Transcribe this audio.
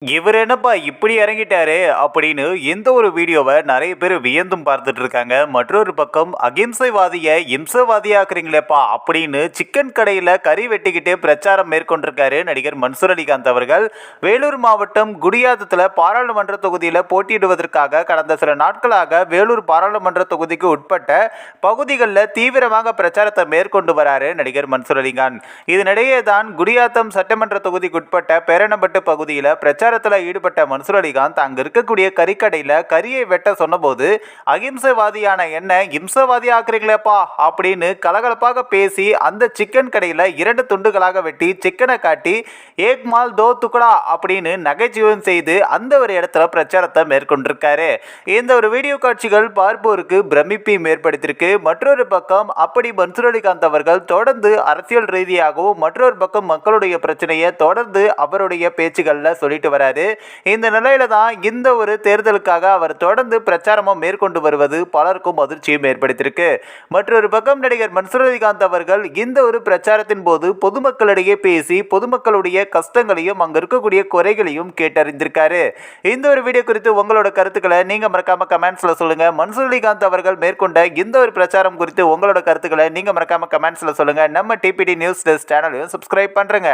இவர் என்னப்பா இப்படி இறங்கிட்டாரு அப்படின்னு இந்த ஒரு வீடியோவை நிறைய பேர் வியந்தும் பார்த்துட்டு இருக்காங்க. மற்றொரு பக்கம் அகிம்சைவாதியை இம்சவாதியாக்குறீங்களேப்பா அப்படின்னு சிக்கன் கடையில் கறி வெட்டிக்கிட்டு பிரச்சாரம் மேற்கொண்டிருக்காரு நடிகர் மன்சூர் அலிகாந்த் அவர்கள். வேலூர் மாவட்டம் குடியாத்தத்தில் பாராளுமன்ற தொகுதியில் போட்டியிடுவதற்காக கடந்த சில நாட்களாக வேலூர் பாராளுமன்ற தொகுதிக்கு உட்பட்ட பகுதிகளில் தீவிரமாக பிரச்சாரத்தை மேற்கொண்டு வராரு நடிகர் மன்சூர் அலிகாந்த். இதனிடையே தான் குடியாத்தம் சட்டமன்ற தொகுதிக்கு உட்பட்ட பேரணப்பட்டு பகுதியில் பிரச்சாரத்தில் ஈடுபட்ட மன்சூர் அலிகாந்த் அங்க இருக்கக்கூடிய கறிக்கடையில் கரியை வெட்ட சொன்னபோது அகிம்சைவாதியான என்ன இம்சவாதி ஆக்குறீங்களேப்பா அப்படின்னு கலகலப்பாக பேசி அந்த சிக்கன் கடையில் 2 துண்டுகளாக வெட்டி சிக்கனை காட்டி ஏக் மால் தோ துக்கடா அப்படின்னு நகைச்சுவையும் செய்து அந்த ஒரு இடத்துல பிரச்சாரத்தை மேற்கொண்டிருக்காரு. இந்த ஒரு வீடியோ காட்சிகள் பார்ப்போருக்கு பிரமிப்பையும் ஏற்படுத்தியிருக்கு. மற்றொரு பக்கம் அப்படி மன்சூர் அலிகாந்த் அவர்கள் தொடர்ந்து அரசியல் ரீதியாகவும் மற்றொரு பக்கம் மக்களுடைய பிரச்சனையை தொடர்ந்து அவருடைய பேச்சுகளில் சொல்லிட்டு வராரு. இந்த நிலையில தான் இந்த ஒரு தேர்தலுக்காக அவர் தொடர்ந்து பிரச்சாரமும் மேற்கொண்டு வருவது பலருக்கும் அதிர்ச்சியும் ஏற்படுத்தியிருக்கு. மற்றொரு பக்கம் நடிகர் மன்சூர் அலிகாந்த் அவர்கள் இந்த ஒரு பிரச்சாரத்தின் போது பொதுமக்களிடையே பேசி பொதுமக்களுடைய கஷ்டங்களையும் அங்க இருக்கக்கூடிய குறைகளையும் கேட்டறிந்திருக்காரு. இந்த ஒரு வீடியோ குறித்து உங்களோட கருத்துக்களை நீங்க மறக்காம கமெண்ட்ஸ்ல சொல்லுங்க. மன்சூர் அலிகாந்த் அவர்கள் மேற்கொண்ட இந்த ஒரு பிரச்சாரம் குறித்து உங்களோட கருத்துக்களை நீங்க மறக்காம கமெண்ட்ஸ்ல சொல்லுங்க. நம்ம டிபிடி நியூஸ் டெஸ்க் சேனலையும் சப்ஸ்கிரைப் பண்றேங்க.